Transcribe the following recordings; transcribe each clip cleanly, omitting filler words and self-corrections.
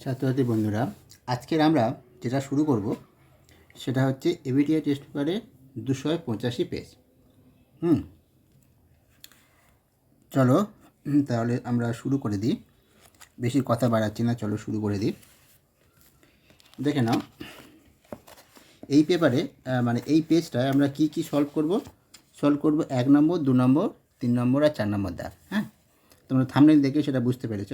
ছাত্রছাত্রী বন্ধুরা, আজকের আমরা যেটা শুরু করব সেটা হচ্ছে এবিটিআই টেস্ট পেপারের 285 পেজ। চলো তাহলে আমরা শুরু করে দিই। বেশি কথা বাড়াচ্ছি না, চলো শুরু করে দিই। দেখে নাও, এই পেপারে এই পেজটায় আমরা কি কি সলভ করব 1 নম্বর, 2 নম্বর, 3 নম্বর আর 4 নম্বর দাগ। তোমরা থাম্বনেল দেখে সেটা বুঝতে পেরেছ।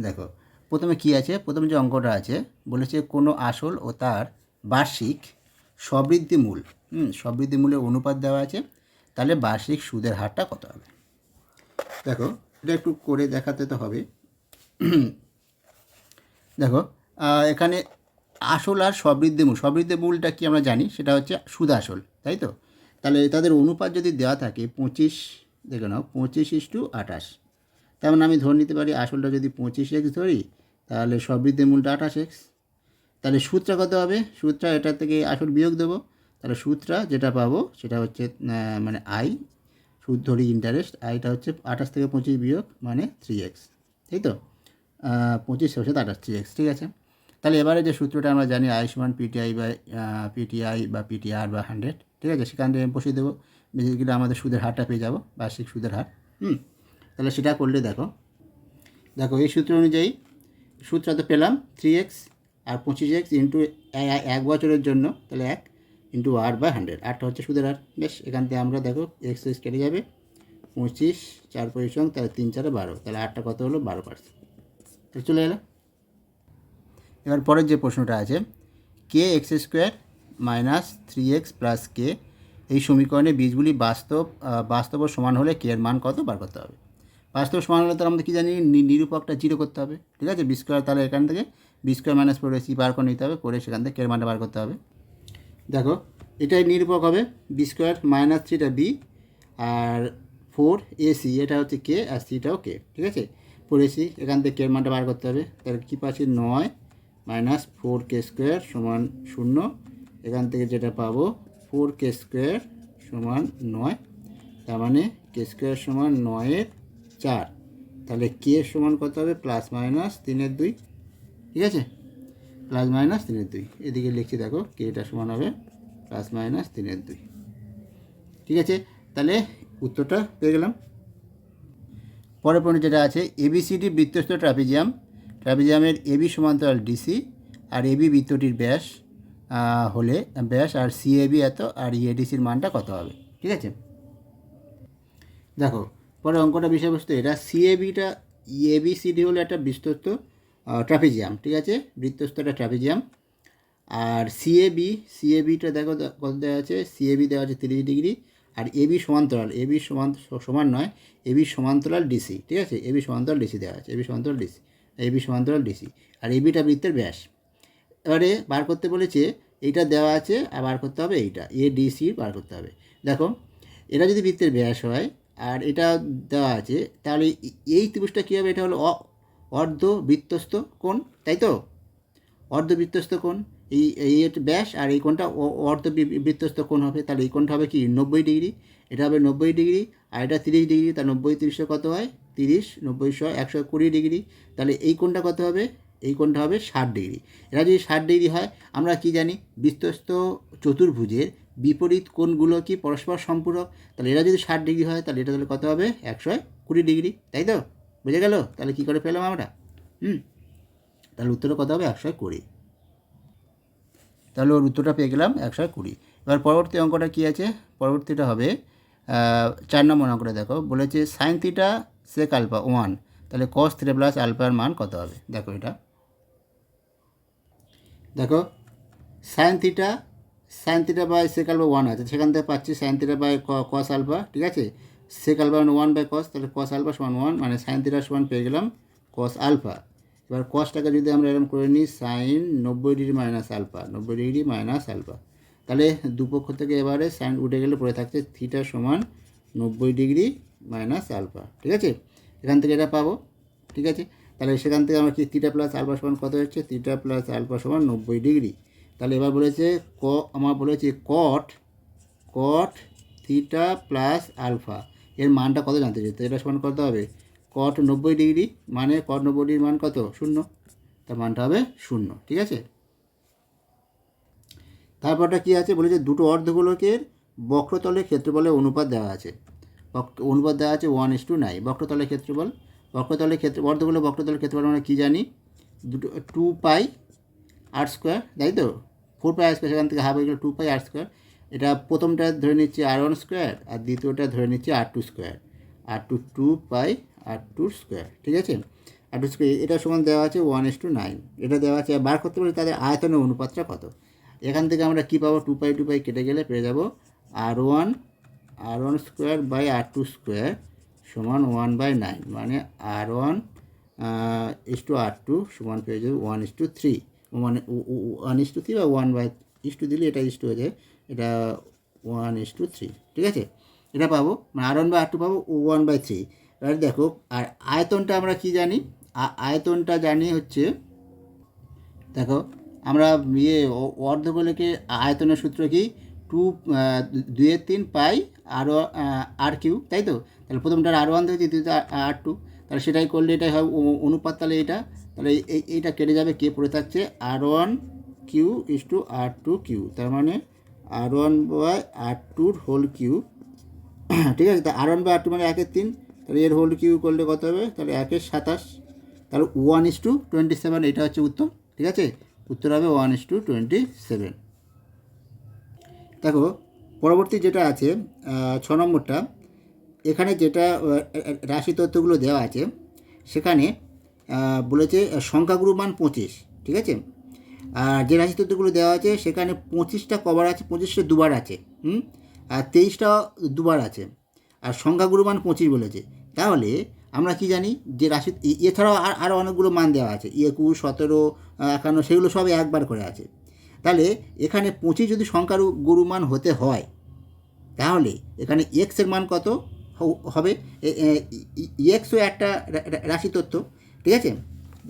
দেখো, প্রথমে কি আছে, প্রথম যে অঙ্কটা আছে বলেছে কোনো আসল ও তার বার্ষিক সবৃদ্ধি মূল, সবৃদ্ধি মূলের অনুপাত দেওয়া আছে, তাহলে বার্ষিক সুদের হারটা কত হবে। দেখো, এটা একটু করে দেখাতে তো হবে। দেখো, এখানে আসল আর সবৃদ্ধি মূলটা কি আমরা জানি, সেটা হচ্ছে সুদ আসল, তাই তো। তাহলে তাদের অনুপাত যদি দেওয়া থাকে 25, দেখে নাও 25:28, তার মানে আমি ধরে নিতে পারি আসলটা যদি 25x ধরি, তাহলে সবৃদ্ধি মূলটা 28x। তাহলে সুদটা কত হবে, সুদটা এটা থেকে আসল বিয়োগ দেবো, তাহলে সুদটা যেটা পাবো সেটা হচ্ছে আই, সুদ ধরি ইন্টারেস্ট, আইটা হচ্ছে 28 থেকে 25 বিয়োগ 3x, তাই তো। 25 সাথে 28, 3x, ঠিক আছে। তাহলে এবারে যে সূত্রটা আমরা জানি, আই সমান পিটিআই বা পিটিআর বা 100, ঠিক আছে, সেখান থেকে বসিয়ে দেবো, বেসিক্যালি আমাদের সুদের হারটা পেয়ে যাবো, বার্ষিক সুদের হার। তাহলে সেটা করলে দেখো এই সূত্র অনুযায়ী সূত্রটা তো পেলাম 3x আর 25x ইন্টু 1 বছরের জন্য, তাহলে 1 ইন্টু r/100, আরটা হচ্ছে সুদের হার। বেশ, এখান থেকে আমরা দেখো x কেটে যাবে, 25 4 পরিশ্রম, তাহলে 3 4 12, তাহলে আরটা কত হলো 12%, তাহলে চলে এলো। এবার পরের যে প্রশ্নটা আছে, kx² - 3x + k এই সমীকরণে বীজগুলি বাস্তব ও সমান হলে কে এর মান কত বার করতে হবে। বাস্তব সমান হলে তো আমরা কী জানি, নিরূপকটা 0 করতে হবে, ঠিক আছে। বি স্কোয়ার, তাহলে এখান থেকে b² - 4ac বার করে নিতে হবে, করে সেখান থেকে কে এর মানটা বার করতে হবে। দেখো, এটাই নিরূপক হবে, b² - 3টা b আর 4ac এটা হচ্ছে k আর cটাও k, ঠিক আছে। 4ac এখান থেকে কে এর মানটা বার করতে হবে, তাহলে কী পাচ্ছি 9 - 4k² = 0, এখান থেকে যেটা পাবো 4k² = 9, তার মানে k² = 9/4, তাহলে k সমান কত হবে +-3/2, ঠিক আছে, +-3/2। এদিকে লিখছি, দেখো kটা সমান হবে +-3/2, ঠিক আছে। তাহলে উত্তরটা পেয়ে গেলাম। পরের পয়েন্ট যেটা আছে, এবিসিডি বৃত্তস্থ ট্রাপিজিয়ামের এবি সমান্তরাল ডিসি আর এবি বৃত্তটির ব্যাস হলে ব্যাস আর সিএবি এত আর ইএডিসির মানটা কত হবে, ঠিক আছে। দেখো, পরে অঙ্কটা বিষয়বস্তু এটা, সিএবিটা এবিসিডি হলো একটা বৃত্তস্থ ট্রাপিজিয়াম, ঠিক আছে, বৃত্তস্থ একটা ট্রাপিজিয়াম। আর সিএবিটা দেখো কত দেওয়া আছে, সিএবি দেওয়া আছে 30 ডিগ্রি, আর এবি সমান্তরাল, সমান নয়, এবি সমান্তরাল ডিসি, ঠিক আছে, এবি সমান্তরাল ডিসি দেওয়া আছে, এবি সমান্তরাল ডিসি, আর এবিটা বৃত্তের ব্যাস। এবারে বার করতে বলেছে, এইটা দেওয়া আছে আর বার করতে হবে এইটা, এডিসি বার করতে হবে। দেখো, এটা যদি বৃত্তের ব্যাস হয় আর এটা দেওয়া আছে, তাহলে এই ত্রিভুজটা কী হবে, এটা হলো অর্ধবৃত্তস্থ কোণ, তাই তো, অর্ধবৃত্তস্থ কোণ। এই ব্যাস আর এই কোণটা অর্ধবৃত্তস্থ কোণ হবে, তাহলে এই কোণটা হবে কি 90 ডিগ্রি, এটা হবে 90 ডিগ্রি, আর এটা 30 ডিগ্রি, তা 90 30 কত হয় 30, 90 120 ডিগ্রি, তাহলে এই কোণটা কত হবে, এই কোণটা হবে 60 ডিগ্রি। এটা যদি 60 ডিগ্রি হয়, আমরা কি জানি বৃত্তস্থ চতুর্ভুজের বিপরীত কোণগুলো কি পরস্পর সম্পূরক, তাহলে এরা যদি 60 ডিগ্রি হয়, তাহলে এটা তাহলে কত হবে 120 ডিগ্রি, তাই তো, বুঝে গেল। তাহলে কী করে পেলাম আমরা, তাহলে উত্তরটা কত হবে 120, তাহলে ওর উত্তরটা পেয়ে গেলাম 120। এবার পরবর্তী অঙ্কটা কী আছে, পরবর্তীটা হবে 4 নম্বর অঙ্কটা। দেখো, বলেছে sin θ sec α 1, তাহলে cos θ + α এর মান কত হবে। দেখো, এটা দেখো sin θ বাই sec α 1 আছে, সেখান থেকে পাচ্ছি sin θ বাই cos α, ঠিক আছে, sec α 1/cos, তাহলে cos α = 1, মানে sin θ সমান পেয়ে গেলাম cos α। এবার কসটাকে যদি আমরা এরকম করে নিই, sin 90 ডিগ্রি - α, 90 ডিগ্রি - α, তাহলে দুপক্ষ থেকে এবারে সাইন উঠে গেলে পড়ে থাকছে θ সমান 90 ডিগ্রি - α, ঠিক আছে, এখান থেকে এটা পাবো, ঠিক আছে। তাহলে সেখান থেকে আমরা কি θ + α সমান কত হচ্ছে, θ + α সমান 90 ডিগ্রি। তাহলে এবার বলেছে আমার বলেছে cot θ + α এর মানটা কত জানতে চাই, তো এটা সমান কত হবে কট 90 ডিগ্রি, মানে কট 90 মান কত? 0, তার মানটা হবে 0। ঠিক আছে, তারপরটা কী আছে বলেছে, দুটো অর্ধগোলকের বক্রতলের ক্ষেত্রফলের অনুপাত দেওয়া আছে। অনুপাত দেওয়া আছে 1:9। বক্রতলের ক্ষেত্রফল, অর্ধগোলক বক্রতলের ক্ষেত্রফল আমরা কী জানি, দুটো 2π r², তাই তো, 4πr², সেখান থেকে হাফ হয়ে গেল 2πr²। এটা প্রথমটা ধরে নিচ্ছি r1², আর দ্বিতীয়টা ধরে নিচ্ছি r2², r2 2πr2²। ঠিক আছে, r2², এটা সমান দেওয়া আছে 1:9। এটা দেওয়া আছে, বার করতে পারি তাদের আয়তনের অনুপাতটা কত। এখান থেকে আমরা কী পাবো, 2π কেটে গেলে পেয়ে যাবো r1² বাই r2² সমান 1/9, মানে r1:r2 সমান পেয়ে যাবে 1:3, মানে 1:3 বা 1/3 দিলে এটা ইস্টু হয়ে যায়, এটা 1:3। ঠিক আছে, এটা পাবো, মানে r1/r2 পাবো 1/3। এবার দেখো, আর আয়তনটা আমরা কি জানি, আয়তনটা জানি হচ্ছে, দেখো আমরা অর্ধগোলকের আয়তনের সূত্র কি, 2/3 পাই r3, তাই তো। তাহলে প্রথমটা r1 ধরেছি, দ্বিতীয়টা r2, তাহলে সেটাই করলে এটাই হবে অনুপাত। তাহলে তাহলে এইটা কেটে যাবে, কে পড়ে থাকছে r1/r2, তার মানে r1/r2 ঠিক আছে, তা r1/r2 মানে 1/3, তাহলে এর হোল কিউ করলে কত হবে, তাহলে 1/27, তাহলে 1:27, এটা হচ্ছে উত্তর। ঠিক আছে, উত্তর হবে 1:27। দেখো পরবর্তী যেটা আছে 6 নম্বরটা, এখানে যেটা রাশি তথ্যগুলো দেওয়া আছে, সেখানে বলেছে সংখ্যাগুরু মান 25। ঠিক আছে, আর যে রাশি তথ্যগুলো দেওয়া আছে সেখানে 25টা কবার আছে, 25টা দুবার আছে, আর 23টা দুবার আছে, আর সংখ্যাগুরু মান 25 বলেছে। তাহলে আমরা কি জানি যে রাশি, এছাড়াও আরও অনেকগুলো মান দেওয়া আছে, 21, 17, 51, সেগুলো সব একবার করে আছে। তাহলে এখানে 25 যদি সংখ্যাগুরু মান হতে হয়, তাহলে এখানে এক্সের মান কত হবে, এক্সও একটা রাশি তথ্য। ঠিক আছে,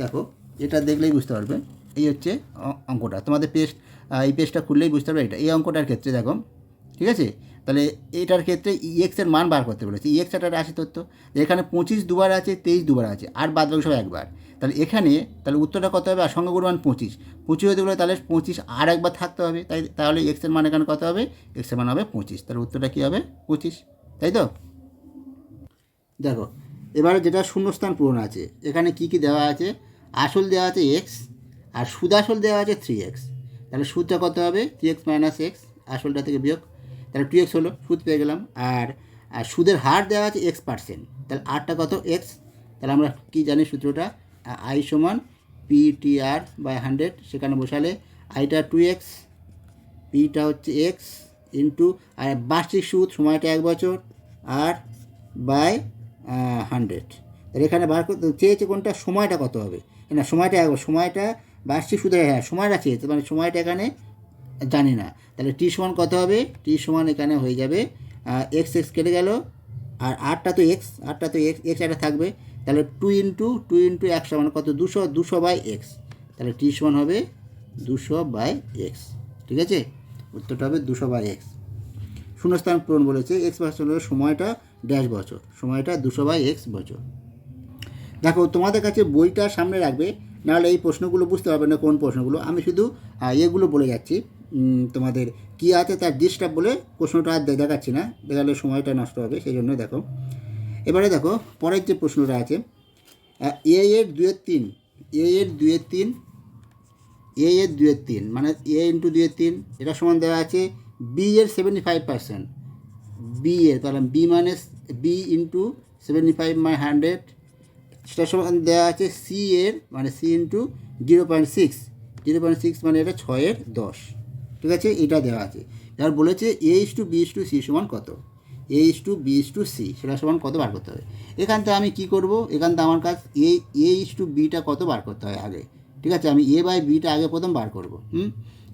দেখো এটা দেখলেই বুঝতে পারবে, এই হচ্ছে অঙ্কটা, তোমাদের এই পেজটা খুললেই বুঝতে পারবে। এই অঙ্কটার ক্ষেত্রে দেখো, ঠিক আছে, তাহলে এটার ক্ষেত্রে এক্সের মান বার করতে বলেছে। এক্স একটা রাশি তথ্য, এখানে 25 দুবার আছে, 23 দুবার আছে, আর বাদ বাকি সব একবার। তাহলে এখানে তাহলে উত্তরটা কত হবে, আর সংখ্যাগুরু মান 25 হতে গেলে তাহলে 25 আর একবার থাকতে হবে, তাহলে এক্সের মান এখানে কত হবে, এক্সের মান হবে 25, তাহলে উত্তরটা কী হবে 25, তাই তো। দেখো এবারে যেটা শূন্যস্থান পূরণ আছে, এখানে কি কি দেওয়া আছে, আসল দেওয়া আছে x, আর সুদাসল দেওয়া আছে 3x। তাহলে সুদটা কত হবে, 3x - x, আসলটা থেকে বিয়োগ, তাহলে 2x হলো, সুদ পেয়ে গেলাম। আর সুদের হার দেওয়া আছে x%, তাহলে আরটা কত, x। তাহলে আমরা কি জানি সূত্রটা, i সমান PTR/100, সেখানে বসালে আইটা 2x, পিটা হচ্ছে x ইন্টু, আর বার্ষিক সুদ সময়টা 1 বছর, আর বাই 100। তাহলে এখানে বার করতে চেয়েছে কোনটা, সময়টা কত হবে, না সময়টা সময়টা বার্ষিক সুদের, হ্যাঁ সময়টা চেয়েছে, মানে সময়টা এখানে জানি না। তাহলে টি সমান কত হবে, টি সমান এখানে হয়ে যাবে x কেটে গেল, আর আরটা তো x একটা থাকবে, তাহলে 2 ইন্টু 100 মানে কত, 200/x, তাহলে টি সমান হবে 200/x। ঠিক আছে, উত্তরটা হবে 200/x। শূন্যস্থান পূরণ বলেছে, x পার্সেন্ট হলো সময়টা ড্যাশ বছর, সময়টা 200/x বছর। দেখো তোমাদের কাছে বইটা সামনে রাখবে, নাহলে এই প্রশ্নগুলো বুঝতে পারবে না কোন প্রশ্নগুলো। আমি শুধু এগুলো বলে যাচ্ছি, তোমাদের কী আছে তার ডিস্টার্ব বলে প্রশ্নটা আর দেখাচ্ছি না, দেখালে সময়টা নষ্ট হবে, সেই জন্য। দেখো এবারে দেখো পরের যে প্রশ্নটা আছে, এ এর 2/3, এ এর 2/3 মানে a ইন্টু 2/3, এটা সমান দেওয়া আছে বি এর 75%, বি এর, তাহলে বি মানে বি ইন্টু 75/100, সেটা সমান দেওয়া আছে সি এর, মানে সি ইন্টু 0.6 মানে এটা 6/10। ঠিক আছে, এটা দেওয়া আছে। এবার বলেছে A/B/C সমান কত, A/B/C সেটা সমান কত বার করতে হবে। এখান থেকে আমি কি করব, এখান থেকে আমার কাজ A/Bটা কত বার করতে হয় আগে। ঠিক আছে, আমি A/Bটা আগে প্রথম বার করব।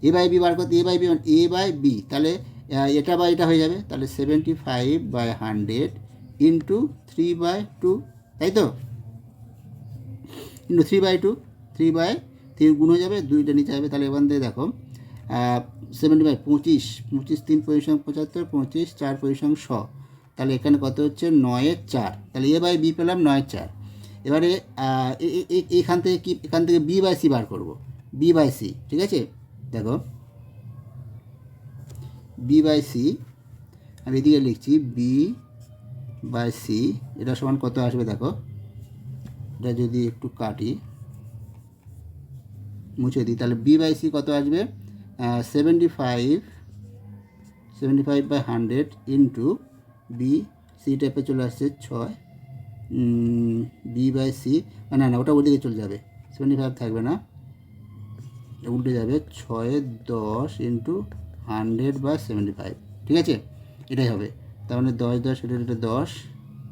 A/B বার করতে, A/B মানে A/B, তাহলে এটা বা এটা হয়ে যাবে, তাহলে 75/100 ইন্টু 3/2, তাই তো, ইন্টু 3/2, 3/3 গুণ হয়ে যাবে, 2টা নিচে যাবে। তাহলে এখান থেকে দেখো 75, 25 3 পরিসং 75, 25 4 পরিসং 100, তাহলে এখানে কত হচ্ছে 9/4, তাহলে A/B পেলাম 9/4। এবারে এখান থেকে এখান থেকে বি বাই সি বার করবো, বি বাই সি, ঠিক আছে। দেখো বি বাই সি আমি এদিকে লিখছি, বি বাই সি এটা সমান কত আসবে দেখো, এটা যদি একটু কাটি মুছে দিই তাহলে বি বাই সি কত আসবে, 75/100 ইন্টু বি, সি টাইপে চলে আসছে 6, বি বাই সি না না ওটা ওদিকে চলে যাবে, 75 থাকবে না, উল্টে যাবে, 6×10 ইন্টু 100/75, ঠিক আছে, এটাই হবে। তার মানে 10×10 এটা 10,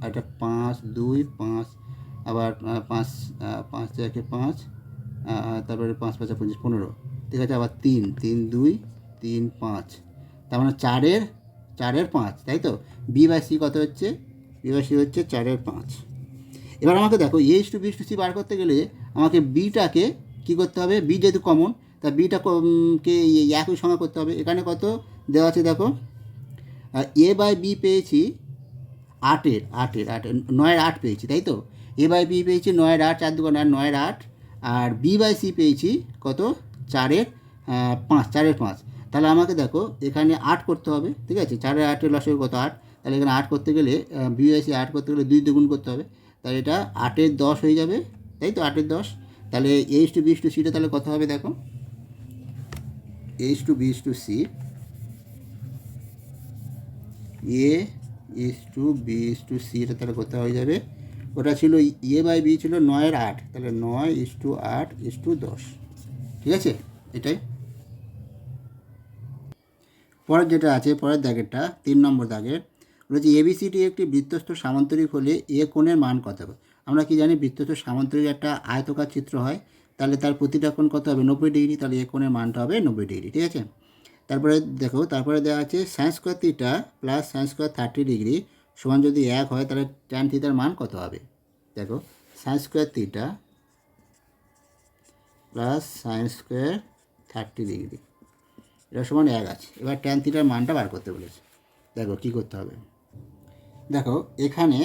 আর এটা 5 2 5, আবার 5 5 1 5, তারপরে 5 5 25 15, ঠিক আছে, আবার 3 3 2 3 5, তার মানে 4-এর 5, তাই তো। বি বাই সি কত হচ্ছে, বি বাই সি হচ্ছে 4/5। এবার আমাকে দেখো A/B/C বার করতে গেলে আমাকে বিটাকে কী করতে হবে, বি যেহেতু কমন তা বিটা কে একই সঙ্গে করতে হবে। এখানে কত দেওয়া আছে দেখো, এ বাই বি পেয়েছি 8-এর 9-8 পেয়েছি, তাই তো। এ বাই বি পেয়েছি 9-8, 4 2 9-8, আর বি বাই সি পেয়েছি কত, 4/5। তাহলে আমাকে দেখো এখানে 8 করতে হবে, ঠিক আছে, 4-8 লসের কত 8, তাহলে এখানে 8 করতে গেলে বি বাই সি 8 করতে গেলে 2 দ্বিগুণ করতে হবে, তাহলে এটা 8-10 হয়ে যাবে, তাই তো, 8-10। তাহলে A/B/Cটা তাহলে কত হবে দেখো, A/B/C, A/B/C এটা তাহলে কত হয়ে যাবে, ওটা ছিল এ বাই বি ছিল 9-8, তাহলে 9:8:10, ঠিক আছে, এটাই। পরের যেটা আছে, পরের দাগেরটা 3 নম্বর দাগের বলেছে এবিসিডি একটি বৃত্তস্থ সামান্তরিক হলে এ কোণের মান কত হবে। আমরা কি জানি বৃত্তস্থ সামান্তরিক একটা আয়তকার চিত্র হয়, তাহলে তার প্রতিটা কোণ কত হবে, 90 ডিগ্রি, তাহলে এ কোণের মানটা হবে 90 ডিগ্রি, ঠিক আছে। তারপরে দেখো, তারপরে দেওয়া আছে sin² θ প্লাস sin² 30 ডিগ্রি সমান যদি 1 হয় তাহলে tan থিটার মান কত হবে। দেখো sin² θ প্লাস sin² 30 ডিগ্রি এটা সমান 1 আছে। এবার tan থিটার মানটা বার করতে বলেছে। দেখো কী করতে হবে, দেখো এখানে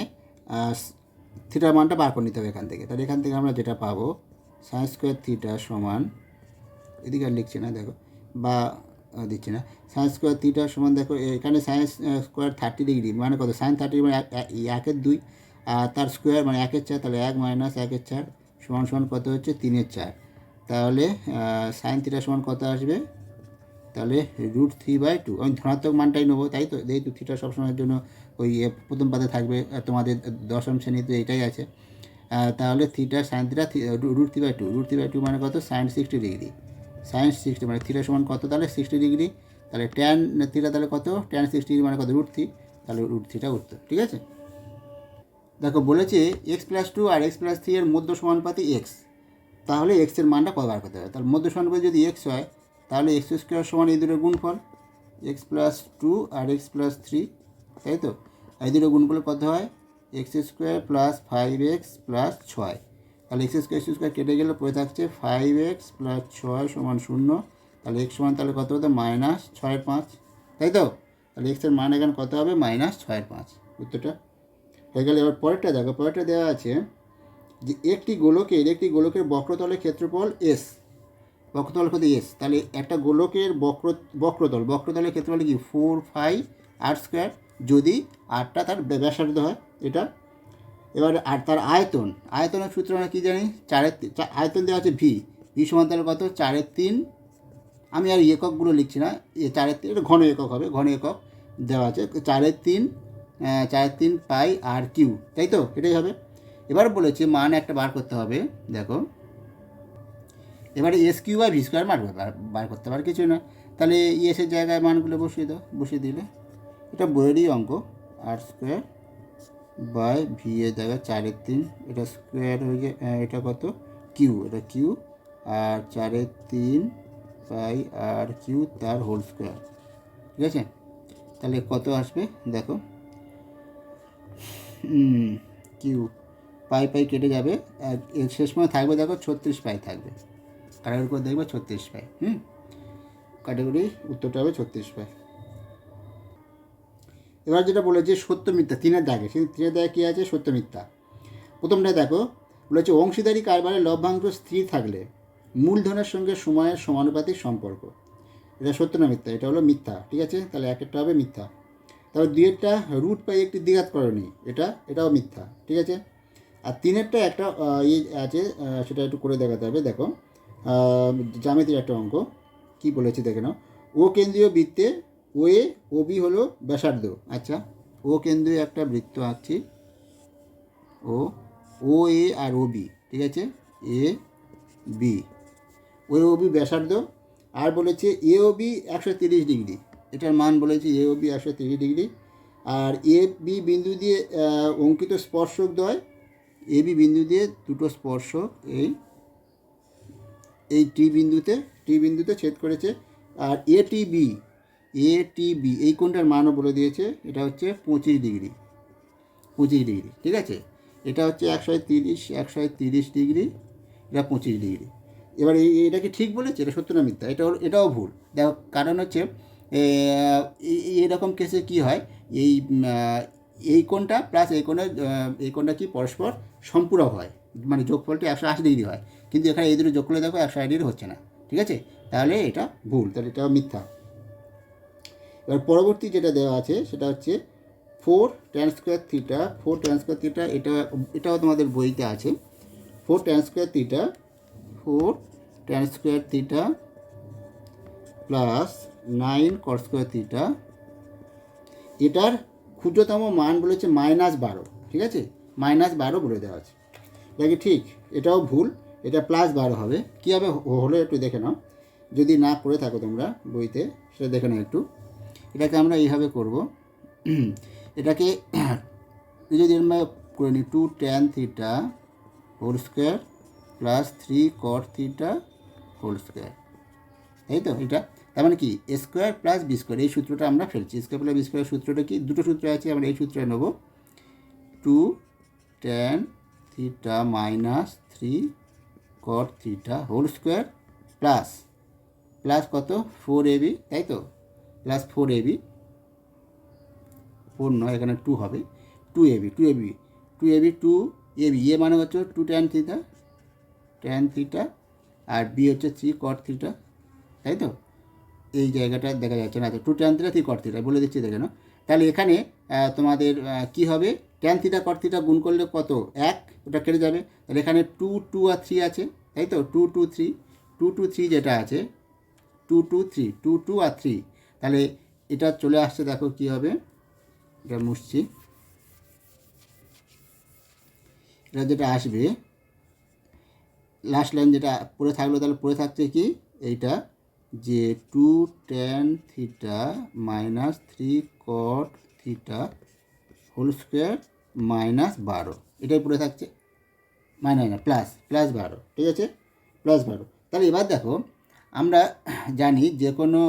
থিটার মানটা বার করে নিতে হবে এখান থেকে। তাহলে এখান থেকে আমরা যেটা পাবো sin² θ সমান, এদিকে আর লিখছি না দেখো, বা দিচ্ছি না, sin² θ সমান দেখো এখানে sin² 30 ডিগ্রি মানে কত, sin 30 মানে 1/2, আর তার স্কোয়ার মানে 1/4, তাহলে 1 - 1/4 সমান সমান কত হচ্ছে 3/4। তাহলে sin θ সমান কত আসবে, তাহলে √3/2। আমি ধনাত্মক মানটাই নেবো, তাই তো, যেহেতু থিটা সবসময়ের জন্য ওই প্রথম পাতে থাকবে, তোমাদের দশম শ্রেণীতে এটাই আছে। তাহলে থিটা sin θ √3/2 মানে কত, sin 60 ডিগ্রি, sin 60 মানে থিটা সমান কত, তাহলে 60 ডিগ্রি, তাহলে tan থিটা তাহলে কত, tan 60 ডিগ্রি মানে কত, √3, তাহলে √3টা উত্তর, ঠিক আছে। দেখো বলেছে x+2 আর x+3 এর মধ্য সমানুপাতি x, তাহলে x এর মানটা কত বার করতে হবে। তাহলে মধ্য সমানুপাতি যদি x হয় তাহলে x² সমান এই দুটোর গুণফল, x+2 আর x+3, তাই তো, এই দুটো গুণফল কত হয়, x² + 5x + 6, তাহলে x² কেটে গেলে পড়ে থাকছে 5x + 6 সমান 0, তাহলে x সমান তাহলে কত হতো, -6/5, তাই তো। তাহলে x এর মান এখানে কত হবে, -6/5, উত্তরটা হয়ে গেলে। এবার পরেরটা দেখো, পরেরটা দেওয়া আছে যে একটি গোলকের বক্রতলের ক্ষেত্রফল s, বক্রতল কত s, তাহলে একটা গোলকের বক্রতলের ক্ষেত্রফল কি 4πr², যদি আরটা তার ব্যাসার্ধ হয় এটা। এবার আর তার আয়তনের সূত্র আমরা কী জানি, আয়তন দেওয়া আছে ভি সমান তাহলে কত, 4/3, আমি আর এককগুলো লিখছি না, 4/3 এটা ঘন একক হবে, ঘন একক দেওয়া আছে, 4/3 πr3, তাই তো, এটাই হবে। এবার বলেছে মান একটা বার করতে হবে, দেখো এবারে s³/v² মান বার করতে পারে কিছু না, তাহলে এসের জায়গায় মানগুলো বসিয়ে দাও, বসিয়ে দিলে এটা বইয়েরই অঙ্ক, r²/v এর জায়গায় 4/3, এটা স্কোয়ার হয়ে যায়, এটা কত কিউ, এটা কিউ, আর 4/3 πr3 তার হোল স্কোয়ার, ঠিক আছে। তাহলে কত আসবে দেখো, কিউ পাই কেটে যাবে, আর শেষ সময় থাকবে দেখো 36 পাই থাকবে, কাটাকুটি করে দেখবে 36 পাই, কাটাকুটি উত্তরটা হবে 36 পাই। এবার যেটা বলেছে সত্য মিথ্যা 3-এর দাগে, সেই 3-এর দাগে কী আছে, সত্য মিথ্যা। প্রথমটা দেখো বলেছে অংশীদারি কারবারে লভ্যাংশ স্থির থাকলে মূলধনের সঙ্গে সময়ের সমানুপাতিক সম্পর্ক। এটা সত্য না মিথ্যা? এটা হলো মিথ্যা, ঠিক আছে? তাহলে একটা হবে মিথ্যা। তারপর দুইয়েরটা রুট পাই একটি দ্বিঘাত করণী, এটাও মিথ্যা, ঠিক আছে? আর তিনেরটা একটা ইয়ে আছে, সেটা একটু করে দেখাতে হবে। দেখো জ্যামিতির একটা অঙ্ক কি বলেছে দেখে নাও। ও কেন্দ্রীয় বৃত্তে ও এ ও বি হলো ব্যাসার্ধ। আচ্ছা, ও কেন্দ্রীয় একটা বৃত্ত আঁকছি, ও এ আর ও বি, ঠিক আছে? এ বি, ও বি ব্যাসার্ধ। আর বলেছে এ ও বি 130 ডিগ্রি, এটার মান বলেছে এ ও B 130 degree. R A B বিন্দু দিয়ে অঙ্কিত স্পর্শক দ্বয়, এ বি বিন্দু দিয়ে দুটো স্পর্শক এই টি বিন্দুতে ছেদ করেছে। আর এ টি বি এই কোণটার মানও বলে দিয়েছে, এটা হচ্ছে 25 ডিগ্রি, ঠিক আছে? এটা হচ্ছে 130 ডিগ্রি, এটা 25 ডিগ্রি। এবার এটা কি ঠিক বলেছে? এটা সত্য না মিথ্যা? এটাও ভুল। দেখো কারণ হচ্ছে এরকম কেসে কি হয়, এই কোণটা প্লাস এই কোণটা কি পরস্পর সম্পূরক হয়, মানে যোগফলটা 180 ডিগ্রি হয়। কিন্তু এখানে এই দুটো যোগ করলে দেখো 180 ডিগ্রি হচ্ছে না, ঠিক আছে? তাহলে এটা ভুল, তাহলে এটাও মিথ্যা। এবার পরবর্তী যেটা দেওয়া আছে সেটা হচ্ছে 4 tan স্কোয়ার থিটা, এটাও তোমাদের বইতে আছে। 4 tan square theta plus 9 cot square theta, এটার ক্ষুদ্রতম মান বলেছে -12, ঠিক আছে? -12 বলে দেওয়া আছে। এটা কি ঠিক? এটাও ভুল, এটা +12 হবে। কী হবে হলো একটু দেখে নাও, যদি না করে থাকো তোমরা বইতে সেটা দেখে নাও একটু। এটাকে আমরা এইভাবে করব, এটাকে যদি আমরা করে নিই 2 tan theta whole square plus 3 cot theta whole square, তাই তো? এটা তার মানে কি a square plus b square, এই সূত্রটা আমরা ফেলছি। স্কোয়ার প্লাস বি স্কোয়ার সূত্রটা কি? দুটো সূত্র আছে, আমরা এই সূত্রে নেব 2 tan theta minus 3 cot theta whole square plus কত 4ab, তাই তো? প্লাস 4ab, 4 নয় এখানে 2 হবে, 2ab এ মানে হচ্ছে 2 tan থিটা আর বি হচ্ছে 3 cot থিটা, তাই তো? এই জায়গাটা দেখা যাচ্ছে না, 2 tan থিটা 3 cot থিটা বলে দিচ্ছি দেখে নাও। তাহলে এখানে তোমাদের কি হবে, tan থিটা cot থিটা গুণ করলে কত 1, ওটা কেটে যাবে। তাহলে এখানে 2 2 আর 3 আছে, তাই তো? 2 2 3 যেটা আছে 2 2 3 2 2 আর 3, তাহলে এটা চলে আসছে। দেখো কি হবে, এটা মুছছি, এটা যেটা আসবে লাস্ট লাইন যেটা পড়ে থাকলো, তাহলে পড়ে থাকছে কি এইটা, যে 2 tan theta minus 3 cot theta whole square -12, এটাই পড়ে থাকছে, প্লাস 12, ঠিক আছে? +12। তাহলে এবার দেখো আমরা জানি যে কোনো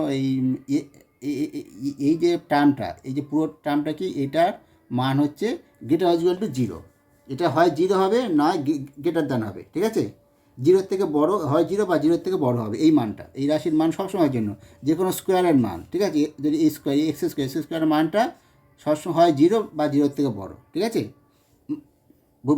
এই যে টার্মটা, এই যে পুরো টার্মটা কি, এটার মান হচ্ছে গ্রেটার ইকুয়াল টু 0। এটা হয় 0 হবে, নয় গ্রেটার দ্যান হবে, ঠিক আছে? 0 থেকে বড় হয় 0 বা 0 থেকে বড় হবে এই মানটা, এই রাশির মান সবসময়ের জন্য, যে কোনো স্কোয়ারের মান, ঠিক আছে? যদি এক্স স্কোয়ারের মানটা সবসময় হয় 0 বা 0 থেকে বড়, ঠিক আছে?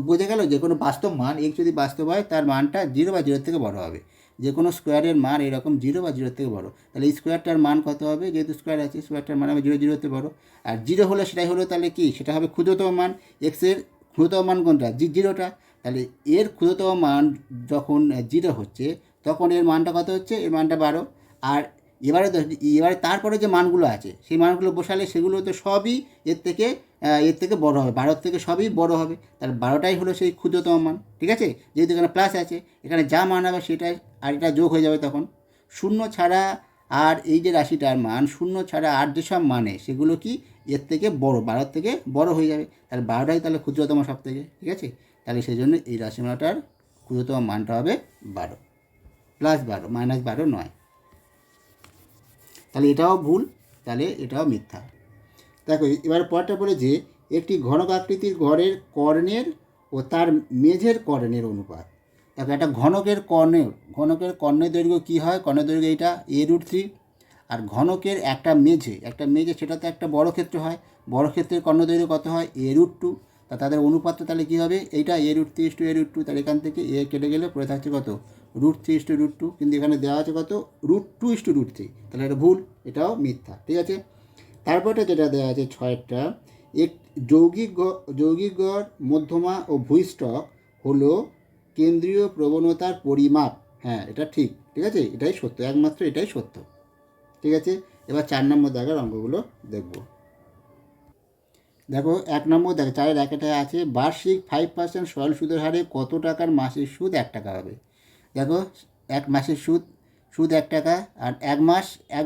বোঝা গেল? যে কোনো বাস্তব মান এক্স যদি বাস্তব হয় তার মানটা 0 বা 0 থেকে বড় হবে। যে কোনো স্কোয়ারের মান এরকম 0 বা 0 থেকে বড়, তাহলে এই স্কোয়ারটার মান কত হবে? যেহেতু স্কোয়ার আছে, স্কোয়ারটার মান হবে 0 0 থেকে বড়। আর 0 হলে সেটাই হলো, তাহলে কি সেটা হবে ক্ষুদ্রতম মান। এক্সের ক্ষুদ্রতম মান কোনটা? 0টা। তাহলে এর ক্ষুদ্রতম মান যখন 0 হচ্ছে তখন এর মানটা কত হচ্ছে? এর মানটা 12। আর এবারে তারপরে যে মানগুলো আছে সেই মানগুলো বসালে সেগুলো তো সবই এর থেকে বড় হবে, 12 থেকে সবই বড় হবে। তাহলে 12টাই হলো সেই ক্ষুদ্রতম মান, ঠিক আছে? যেহেতু এখানে প্লাস আছে, এখানে যা মান হবে সেটাই, আর এটা যোগ হয়ে যাবে তখন। শূন্য ছাড়া আর এই যে রাশিটার মান, শূন্য ছাড়া আর যেসব মানে সেগুলো কি এর থেকে বড়, 12 থেকে বড় হয়ে যাবে। তাহলে 12টাই তাহলে ক্ষুদ্রতম সব থেকে, ঠিক আছে? তাহলে সেই জন্য এই রাশিমালাটার ক্ষুদ্রতম মানটা হবে 12, +12, -12 নয়। তাহলে এটাও ভুল, তাহলে এটাও মিথ্যা। দেখো এবার পরটা বলে যে একটি ঘনক আকৃতির ঘরের কর্ণের ও তার মেঝের কর্ণের অনুপাত। দেখো একটা ঘনকের কর্ণের দৈর্ঘ্য কী হয়? কর্ণের দৈর্ঘ্য এইটা a√3। আর ঘনকের একটা মেঝে সেটা তো একটা বড় ক্ষেত্র হয়, বড় ক্ষেত্রের কর্ণদৈর্ঘ্য কত হয়? a√2। তা তাদের অনুপাতটা তাহলে কী হবে, এইটা a√3:a√2, তাহলে এখান থেকে এ কেটে গেলে পড়ে থাকছে কত, √3:√2, কিন্তু এখানে দেওয়া আছে কত, √2:√3, তাহলে এটা ভুল, এটাও মিথ্যা। ঠিক আছে, তারপরটা যেটা দেওয়া আছে 6টা, এক যৌগিক গড়, মধ্যমা ও ভূইষ্ঠক হলো কেন্দ্রীয় প্রবণতার পরিমাপ। হ্যাঁ, এটা ঠিক, ঠিক আছে, এটাই সত্য, একমাত্র এটাই সত্য। ঠিক আছে, এবার 4 নম্বর দাগের অঙ্কগুলো দেখব। দেখো 1 নম্বর দেখো 4-এর একেটায় আছে বার্ষিক 5% সরল সুদের হারে কত টাকার মাসিক সুদ 1 টাকা হবে। দেখো এক মাসের সুদ 1 টাকা, আর এক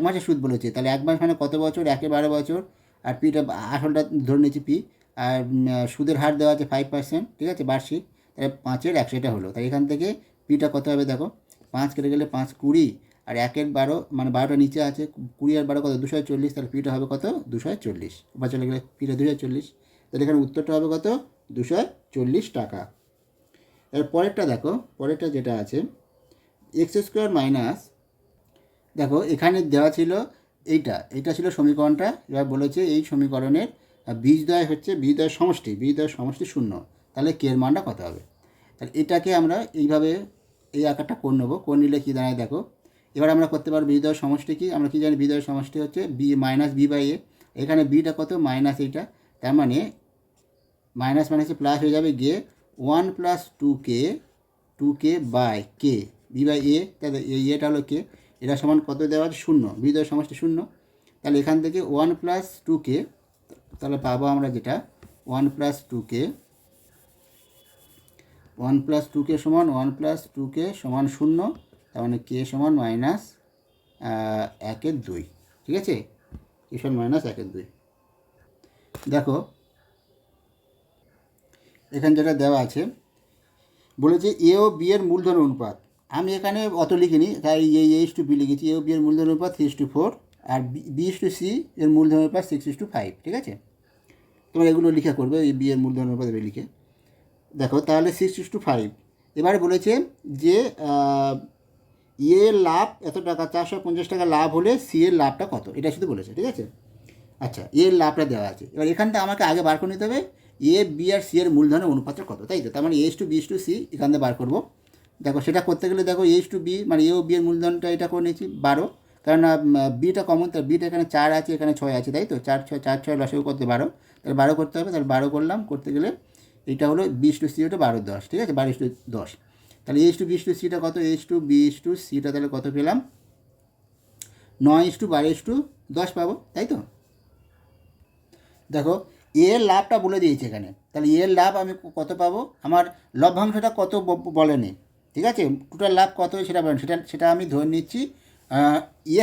মাসের সুদ বলেছে, তাহলে 1 মাস মানে কত বছর, 12 বছর, আর পিটা আসলটা ধরে নিয়েছি পি, আর সুদের হার দেওয়া আছে 5%, ঠিক আছে, বার্ষিক, তাহলে 5/100 এটা হলো। তাই এখান থেকে পিটা কত হবে, দেখো 5 কেটে গেলে 5 20, আর 1/12 মানে 12টা নিচে আছে, 20 আর 12 কত, 240, তাহলে পিটা হবে কত, 240, বা চলে গেলে পিটা 240, তাহলে এখানে উত্তরটা হবে কত, 240 টাকা। এর পরেরটা দেখো, পরেরটা যেটা আছে x² মাইনাস, দেখো এখানে দেওয়া ছিল এইটা ছিল সমীকরণটা, এবার বলেছে এই সমীকরণের বীজদ্বয়ের সমষ্টি 0, তাহলে কে এর মানটা কত হবে। তাহলে এটাকে আমরা এইভাবে এই আকারটা করে নেবো, করে নিলে কী দাঁড়ায় দেখো, এবার আমরা করতে পারবো বীজদ্বয়ের সমষ্টি কি, আমরা কি জানি বীজদ্বয়ের সমষ্টি হচ্ছে বি মাইনাস b/a, এখানে বিটা কত মাইনাস এইটা, তার মানে মাইনাস মাইনাসে প্লাস হয়ে যাবে গিয়ে 1 + 2k বাই কে b/a, তাহলে এটা হলো কে, এটা সমান কত দেওয়া আছে 0, বীজদ্বয়ের সমষ্টি 0, তাহলে এখান থেকে 1 + 2k, তাহলে পাবো আমরা যেটা 1 + 2k সমান 1 + 2k সমান 0, তার মানে k সমান -1/2, ঠিক আছে, k সমান -1/2। দেখো এখানে যেটা দেওয়া আছে বলেছে এ ও বি এর মূলধন অনুপাত, আমি এখানে অত লিখিনি, তাই এই a/b লিখেছি, এ ও বি এর মূলধন অনুপাত 3:4, আর b/c এর মূলধন অনুপাত 6:5, ঠিক আছে, তোমরা এগুলো লিখে করবে, এই বি এর মূলধন অনুপাত লিখে দেখো, তাহলে 6:5। এবারে বলেছে যে এর লাভ এত টাকা, 450 টাকা লাভ হলে সি এর লাভটা কত, এটা শুধু বলেছে, ঠিক আছে। আচ্ছা, এর লাভটা দেওয়া আছে, এবার এখানটা আমাকে আগে বার করে নিতে হবে এ বি আর সি এর মূলধনের অনুপাতটা কত, তাই তো, তার মানে a/b/c এখান থেকে বার করবো। দেখো সেটা করতে গেলে দেখো a/b মানে এ ও বি এর মূলধনটা এটা করে নিয়েছি 12, কারণ বিটা কমন, তার বিটা এখানে 4 আছে, এখানে 6 আছে, তাই তো, 4 6 লসাগু করতে 12, তাহলে 12 করতে হবে, তাহলে 12 করলাম, করতে গেলে এটা হলো b/c, ওটা 12/10, ঠিক আছে, 12/10, তাহলে a/b/cটা কত, a/b/cটা তাহলে কত পেলাম, 9/12/10 পাবো, তাই তো। দেখো এর লাভটা বলে দিয়েছে এখানে, তাহলে এর লাভ আমি কত পাবো, আমার লভ্যাংশটা কত বলেনি, ঠিক আছে, টোটাল লাভ কত সেটা বলেন, সেটা আমি ধরে নিচ্ছি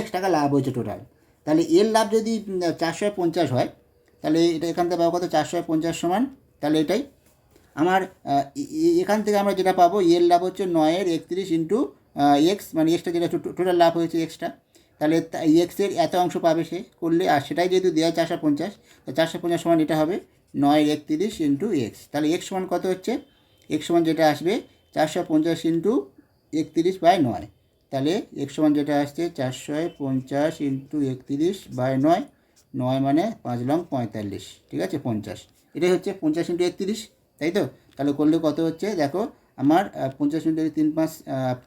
x টাকা লাভ হয়েছে টোটাল, তাহলে এর লাভ যদি 450 হয়, তাহলে এটা এখান থেকে পাবো কত, 450 সমান, তাহলে এটাই আমার এখান থেকে আমরা যেটা পাবো, এর লাভ হচ্ছে 9/31 ইন্টু এক্স, মানে এক্সটা যেটা টোটাল লাভ হয়েছে এক্সটা, তাহলে এক্সের এত অংশ পাবে সে করলে, আর সেটাই যেহেতু দেওয়া 450, তো 450 সমান এটা হবে 9/31 ইন্টু এক্স, তাহলে এক্স সমান কত হচ্ছে, এক্স সমান যেটা আসবে 450 ইন্টু 31/9, তাহলে এক্স সমান যেটা আসছে 450 ইন্টু 31/9, 9 মানে 5 লং 45, ঠিক আছে, 50, এটাই হচ্ছে 50 ইন্টু 31, তাই তো, তাহলে করলে কত হচ্ছে দেখো আমার 50 ইন্টু 3 5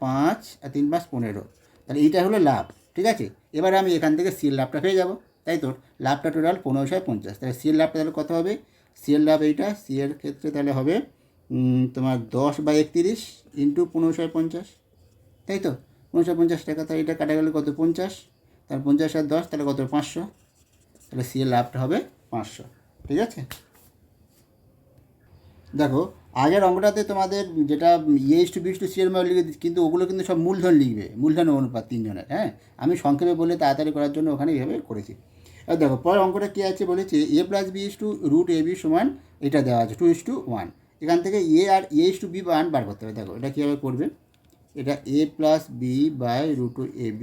5 আর 3 5 15, তাহলে এইটা হলো লাভ, ঠিক আছে। এবার আমি এখান থেকে সিএল লাভটা পেয়ে যাব, তাই তো, লাভটা টোটাল 1550, তাহলে সিএল লাভটা তাহলে কত হবে, সিএল লাভ এইটা, সিএর ক্ষেত্রে তাহলে হবে তোমার 10/31 ইন্টু 1550, তাই তো, 1550 টাকা, তাহলে এটা কাটা গেলে কত 50, তাহলে 50 আর 10 তাহলে কত 500, তাহলে সিএল লাভটা হবে 500, ঠিক আছে। দেখো আগের অঙ্কটাতে তোমাদের যেটা a/b/c এর মান লিখে, কিন্তু ওগুলো কিন্তু সব মূলধন লিখবে, মূলধন অনুপাত 3 জনের, হ্যাঁ, আমি সংক্ষেপে বলে তাড়াতাড়ি করার জন্য ওখানে এইভাবে করেছি। আর দেখো পরের অঙ্কটা কী আছে বলেছে a + b √ab সমান, এটা দেওয়া আছে 2:1, এখান থেকে এ আর a/b মান বার করতে হবে। দেখো এটা কীভাবে করবে, এটা a + b √ab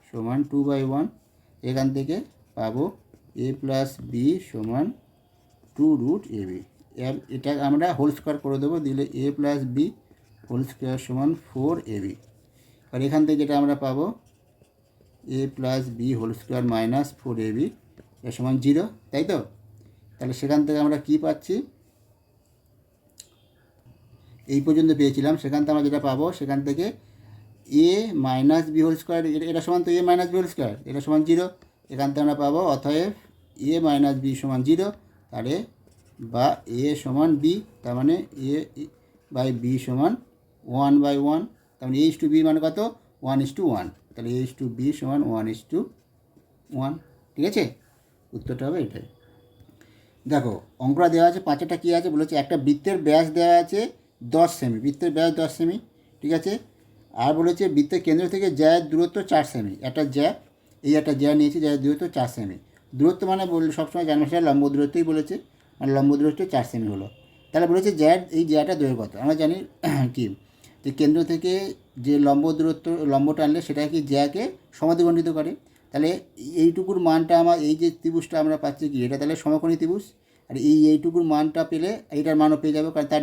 সমান 2/1, এখান থেকে পাবো a + b সমান 2√ab, এটা আমরা হোল স্কোয়ার করে দেবো, দিলে a + b হোল স্কোয়ার সমান 4ab, আর এখান থেকে যেটা আমরা পাবো a + b whole square minus 4ab এর সমান 0, তাই তো, তাহলে সেখান থেকে আমরা কি পাচ্ছি, এই পর্যন্ত পেয়েছিলাম, সেখান থেকে আমরা যেটা পাবো সেখান থেকে এ মাইনাস বি হোল স্কোয়ার, এটা সমান তো এ মাইনাস বি হোল স্কোয়ার, এটা সমান 0, এখান থেকে আমরা পাবো অতএব এ মাইনাস বি সমান 0, তাহলে বা এ সমান বি, তার মানে এ বাই বি সমান 1/1, তার মানে A/B মানে কত 1:1, তাহলে A/B সমান 1:1, ঠিক আছে, উত্তরটা হবে এটাই। দেখো অঙ্কটা দেওয়া আছে, পাঁচটা কী আছে বলেছে, একটা বৃত্তের ব্যাস দেওয়া আছে 10 সেমি, বৃত্তের ব্যাস 10 সেমি, ঠিক আছে, আর বলেছে বৃত্তের কেন্দ্র থেকে জ্যায়ের দূরত্ব 4 সেমি, একটা জ্যা, এই একটা জ্যা নিয়েছে, জ্যায়ের দূরত্ব 4 সেমি, দূরত্ব মানে বললে সবসময় জানবো সেটা লম্ব দূরত্বই বলেছে, মানে লম্ব দূরত্ব 4 সেমি হলো, তাহলে বলেছে জ্যায়ের এই জ্যাটা দৈর্ঘ্য কত, আমরা জানি কি যে কেন্দ্র থেকে যে লম্ব দূরত্ব লম্বটা আনলে সেটা কি জ্যাকে সমাধিখণ্ডিত করে, তাহলে এইটুকুর মানটা আমার এই যে ত্রিভুজটা আমরা পাচ্ছি কি এটা তাহলে সমকোণী ত্রিভুজ, আর এইটুকুর মানটা পেলে এইটার মানও পেয়ে যাবো, কারণ তার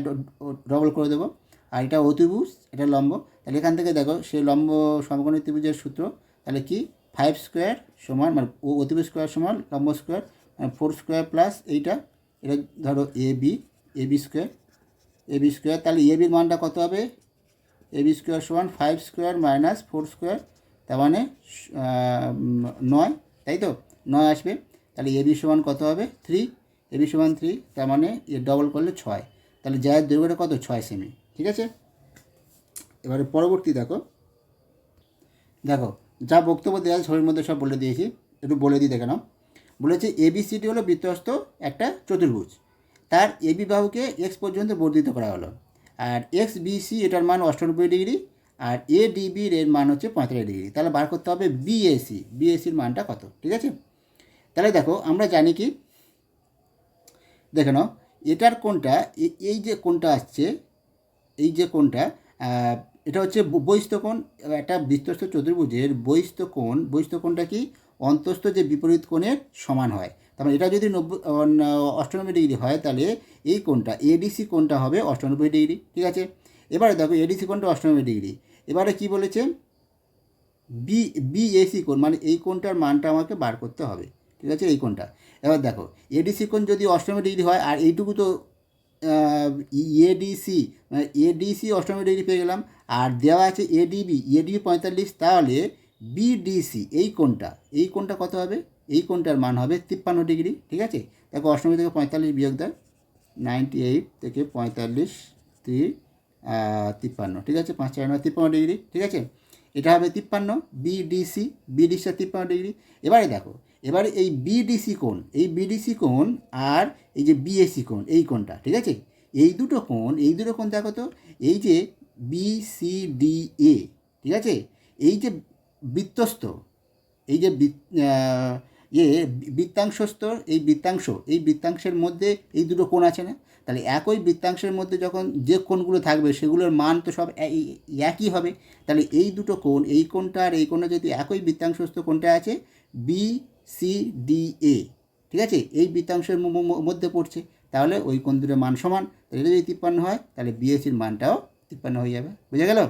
ডবল করে দেবো, আর এটা অতিভুজ, এটা লম্ব, তাহলে এখান থেকে দেখো সেই লম্ব সমকোণী ত্রিভুজের সূত্র, তাহলে কি 5 স্কোয়ার সমান মানে অতিভুজ স্কোয়ার সমান লম্ব স্কোয়ার, 4 স্কোয়ার প্লাস এইটা, এটা ধরো এবি স্কোয়ার, তাহলে এবির মানটা কত হবে, এবি স্কোয়ার সমান 5 স্কোয়ার মাইনাস 4 স্কোয়ার, তার মানে 9, তাই তো 9 আসবে, তাহলে এবি সমান কত হবে 3, এবি সমান 3, তার মানে এর ডবল করলে 6, তাহলে জ্যায়ের দৈর্ঘ্যটা কত 6 সেমি, ঠিক আছে। এবারে পরবর্তী দেখো যা বক্তব্য দেওয়া আছে ছবির মধ্যে সব বলে দিয়েছি, একটু বলে দিই দেখে নাও, বলেছে এবিসিডি হলো বৃত্তস্থ একটা চতুর্ভুজ, তার এবি বাহুকে এক্স পর্যন্ত বর্ধিত করা হলো, আর এক্স বিসি এটার মান 98 ডিগ্রি, আর এডিবির এর মান হচ্ছে 45 ডিগ্রি, তাহলে বার করতে হবে বিএসির মানটা কত, ঠিক আছে। তাহলে দেখো আমরা জানি কি, দেখে নাও এটার কোণটা এই যে কোণটা আসছে, এই যে কোণটা এটা হচ্ছে বহিস্থ কোণ, একটা বৃত্তস্থ চতুর্ভুজের বহিস্থ কোণটা কি অন্তস্থ যে বিপরীত কোণের সমান হয়, তার মানে এটা যদি 98 ডিগ্রি হয়, তাহলে এই কোণটা এডিসি কোণটা হবে 98 ডিগ্রি, ঠিক আছে। এবারে দেখো এডিসি কোণটা 98 ডিগ্রি, এবারে কি বলেছে বিএসি কোণ, মানে এই কোণটার মানটা আমাকে বার করতে হবে, ঠিক আছে, এই কোণটা। এবার দেখো এডিসি কোণ যদি 98 ডিগ্রি হয়, আর এইটুকু তো এডিসি, মানে এডিসি 98 ডিগ্রি পেয়ে গেলাম, আর দেওয়া আছে এডিবি 45, তাহলে বিডিসি এই কোণটা কত হবে, এই কোণটার মান হবে 53 ডিগ্রি, ঠিক আছে। দেখো 98 থেকে 45 বিয়োগ দেয়, 98 থেকে 45 53, ঠিক আছে, 5 4 9 53 ডিগ্রি, ঠিক আছে, এটা হবে 53, বিডিসি 53 ডিগ্রি। এবারে দেখো এবারে এই বিডিসি কোণ আর এই যে বিএসি কোণ, এই কোণটা, ঠিক আছে, এই দুটো কোণ দেখো তো, এই যে বিসিডিএ, ঠিক আছে, এই যে বৃত্তস্থ, এই যে বৃত্তাংশস্থ এই বৃত্তাংশের মধ্যে এই দুটো কোণ আছে না, তাহলে একই বৃত্তাংশের মধ্যে যখন যে কোণগুলো থাকবে সেগুলোর মান তো সব একই হবে, তাহলে এই দুটো কোণ, এই কোণটা আর এই কোণটা যদি একই বৃত্তাংশস্থ কোণটা আছে বিসিডিএ, ঠিক আছে, এই বৃত্তাংশের মধ্যে পড়ছে, তাহলে ওই কোণ দুটোর মান সমান, তাহলে এটা যদি 53 হয়, তাহলে বিএসির মানটাও 53 হয়ে যাবে, বুঝা গেল,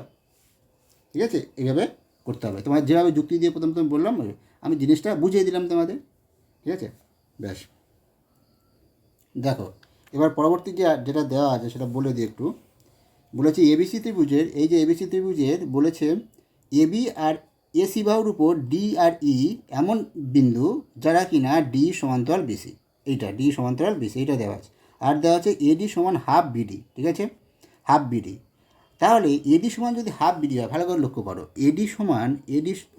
ঠিক আছে। এইভাবে করতে হবে, তোমার যেভাবে যুক্তি দিয়ে প্রথম বললাম আমি জিনিসটা বুঝিয়ে দিলাম তোমাদের, ঠিক আছে, ব্যাস। দেখো এবার পরবর্তী যেটা দেওয়া আছে সেটা বলে দিই একটু, বলেছে এবিসি ত্রিভুজের, এই যে এবিসি ত্রিভুজের বলেছে এবি আর এসি বাহুর উপর ডি আর ই এমন বিন্দু যারা কিনা ডি সমান্তরাল বিসি, এইটা ডি সমান্তরাল বিসি, এইটা দেওয়া আছে, আর দেওয়া আছে এডি সমান হাফ বিডি, ঠিক আছে, হাফ বিডি, তাহলে এডি সমান যদি হাফ বিডি হয়, ভালো করে লক্ষ্য করো, এডি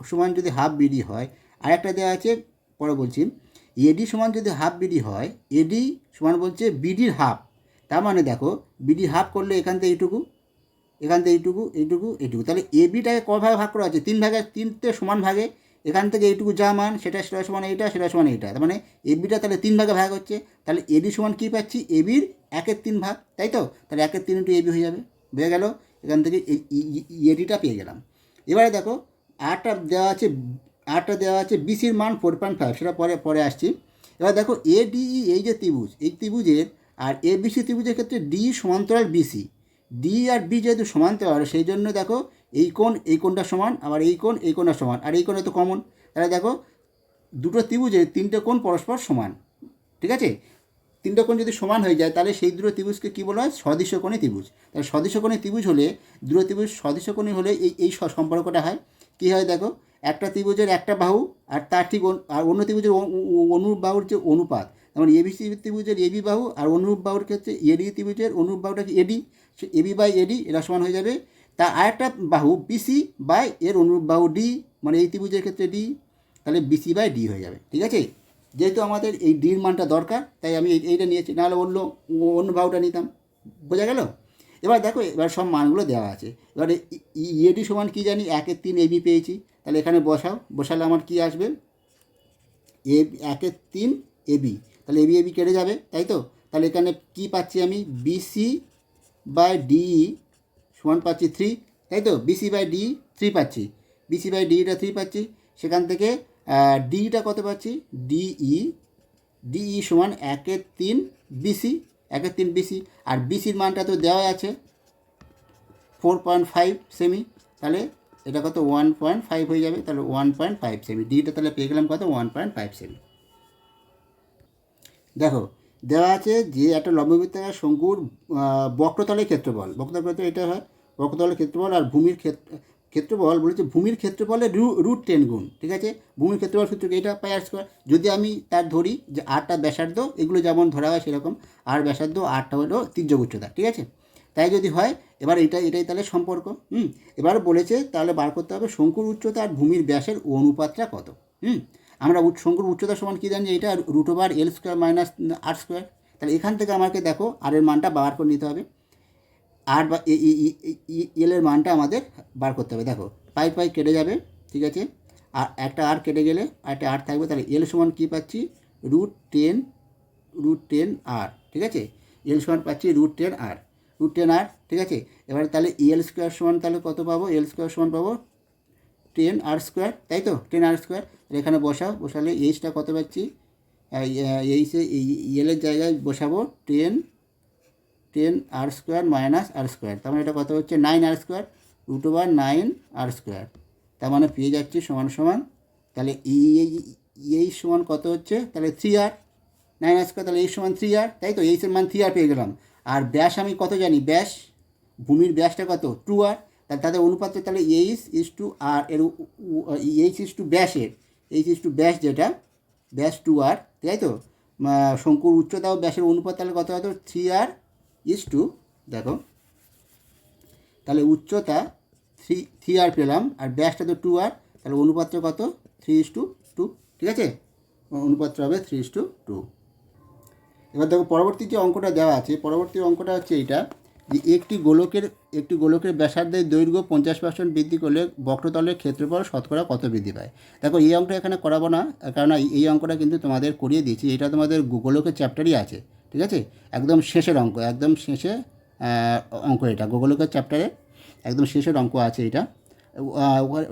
সমান যদি হাফ বিডি হয়, আর একটা দেওয়া আছে পরে বলছি, এডি সমান যদি হাফ বিডি হয়, এডি সমান বলছে বিডির হাফ, তার মানে দেখো বিডি হাফ করলে এখান থেকে এইটুকু, তাহলে এবিটাকে কভাবে ভাগ করা আছে 3 ভাগে, 3টে সমান ভাগে, এখান থেকে এইটুকু যা মান সেটা সমান এইটা, তার মানে এবিটা তাহলে 3 ভাগে ভাগ হচ্ছে, তাহলে এডি সমান কী পাচ্ছি, এবির 1/3 ভাগ, তাই তো, তাহলে 1/3 ইন্টু এবি হয়ে যাবে, বুঝে গেল, এখান থেকে এডিটা পেয়ে গেলাম। এবারে দেখো আরটা দেওয়া আছে বিসির মান 4.5, সেটা পরে আসছি। এবার দেখো এডিই এই যে ত্রিভুজ, এই ত্রিভুজের আর এবিসি ত্রিভুজের ক্ষেত্রে ডি সমান্তরাল বিসি, ডি আর বি যেহেতু সমান্তরাল, সেই জন্য দেখো এই কোণটা সমান, আবার এই কোণটা সমান, আর এই কোণে তো কমন, তাহলে দেখো দুটো ত্রিভুজের 3টে কোণ পরস্পর সমান, ঠিক আছে। তিনটা কোণ যদি সমান হয়ে যায় তাহলে সেই দুটো ত্রিভুজকে কী বলা হয়? সদৃশ্যকোণী ত্রিভুজ। তাহলে সদৃশ্যকোণী ত্রিভুজ হলে দুটো ত্রিভুজ সদৃশ্যকোণী হলে এই সম্পর্কটা হয়। কী হয় দেখো, একটা ত্রিভুজের একটা বাহু আর তার ঠিক আর অন্য ত্রিভুজের অনুরূপ বাহুর যে অনুপাত, যেমন এবিসি ত্রিভুজের এবি বাহু আর অনুরূপ বাহুর ক্ষেত্রে এডি ত্রিভুজের অনুরূপ বাহুটা কি এডি, সে এবি বাই এডি এটা সমান হয়ে যাবে তা আরেকটা বাহু বিসি বাই এর অনুরূপ বাহু ডি, মানে এই ত্রিভুজের ক্ষেত্রে ডি, তাহলে বিসি বাই ডি হয়ে যাবে। ঠিক আছে, যেহেতু আমাদের এই ডির মানটা দরকার তাই আমি এইটা নিয়েছি, নাহলে অন্য বাহুটা নিতাম। বোঝা গেল? এবার দেখো, এবার সব মানগুলো দেওয়া আছে। এবারে এডি সমান কী জানি 1/3 এবি পেয়েছি, তাহলে এখানে বসালে আমার কি আসবে? 1/3 এবি, তাহলে এবি এবি কেটে যাবে, তাই তো? তাহলে এখানে কি পাচ্ছি আমি? বিসি বাই ডি সমান পাচ্ছি 3, তাই তো? বিসি বাই ডি 3 পাচ্ছি, বিসি বাই ডিটা 3 পাচ্ছি। সেখান থেকে ডিটা কত পাচ্ছি? ডিই সমান 1/3 বিসি, 1/3 বিসি, আর বিসির মানটা তো দেওয়া আছে 4.5 সেমি, তাহলে এটা কত? 1.5 হয়ে যাবে, তাহলে 1.5 সেমি। ডিটা তাহলে পেয়ে গেলাম কত? 1.5 সেমি। দেখো দেওয়া আছে যে একটা লম্ববৃত্তাকার শঙ্কুর বক্রতলের ক্ষেত্রফল, বক্রতলের এটা হয় বক্রতলের ক্ষেত্রফল, আর ভূমির ক্ষেত্রফল বলেছে ভূমির ক্ষেত্রফলের √10 গুণ। ঠিক আছে, ভূমির ক্ষেত্রফল সূত্র এটা পাই আর স্কোয়ার। যদি আমি তার ধরি যে আরটা ব্যাসার্ধ, এগুলো যেমন ধরা হয় সেরকম, আর ব্যাসার্ধ, আরটা হলো তির্যক উচ্চতা। ঠিক আছে, তাই যদি হয় এবার এটাই তাহলে সম্পর্ক। এবার বলেছে তাহলে বার করতে হবে শঙ্কুর উচ্চতা আর ভূমির ব্যাসের অনুপাতটা কত। আমরা শঙ্কুর উচ্চতা সমান কী জানি? এটা √L² মাইনাস R²। তাহলে এখান থেকে আমাকে দেখো আর এর মানটা বার করে নিতে হবে, আর বা এল এর মানটা আমাদের বার করতে হবে। দেখো পাই কেটে যাবে, ঠিক আছে, আর একটা আর কেটে গেলে একটা আর থাকবে, তাহলে এল সমান কী পাচ্ছি? √10 আর। ঠিক আছে, এল সমান পাচ্ছি √10 আর, ঠিক আছে। এবার তাহলে L² সমান তাহলে কত পাবো? L² সমান পাবো 10R², তাই তো? 10R²। এখানে বসালে এইচটা কত পাচ্ছি? এইচে এলের জায়গায় বসাবো 10R² মাইনাস R², তার মানে এটা কত হচ্ছে? 9R², √9R²। তার মানে পেয়ে যাচ্ছি সমান সমান, তাহলে এই সমান কত হচ্ছে? তাহলে 3R, 9R², তাহলে এই সমান 3R, তাই তো? এইচের মান 3R পেয়ে গেলাম। আর ব্যাস আমি কত জানি? ব্যাস, ভূমির ব্যাসটা কত? 2R, তাহলে তাদের অনুপাত, তাহলে H/R এর H/, ব্যাসের ব্যাস যেটা ব্যাস 2R, তাই তো? শঙ্কুর উচ্চতা ও ব্যাসের অনুপাত তাহলে কত হতো? 3R/, দেখো তাহলে উচ্চতা 3R পেলাম আর ব্যাসটা তো 2R, তাহলে অনুপাতটা কত? 3:2। ঠিক আছে, অনুপাতটা হবে 3:2। এবার দেখো পরবর্তী যে অঙ্কটা দেওয়া আছে, পরবর্তী অঙ্কটা হচ্ছে এইটা, যে একটি গোলকের ব্যাসার্ধের দৈর্ঘ্য 50% বৃদ্ধি করলে বক্রতলের ক্ষেত্রফল শতকরা কত বৃদ্ধি পায়। দেখো এই অঙ্কটা এখানে করাবো না, কারণ এই অঙ্কটা কিন্তু তোমাদের করিয়ে দিয়েছি, এটা তোমাদের গোলকের চ্যাপ্টারই আছে। ঠিক আছে, একদম শেষের অঙ্ক, একদম শেষে অঙ্ক, এটা গোলকের চ্যাপ্টারে একদম শেষের অঙ্ক আছে এটা।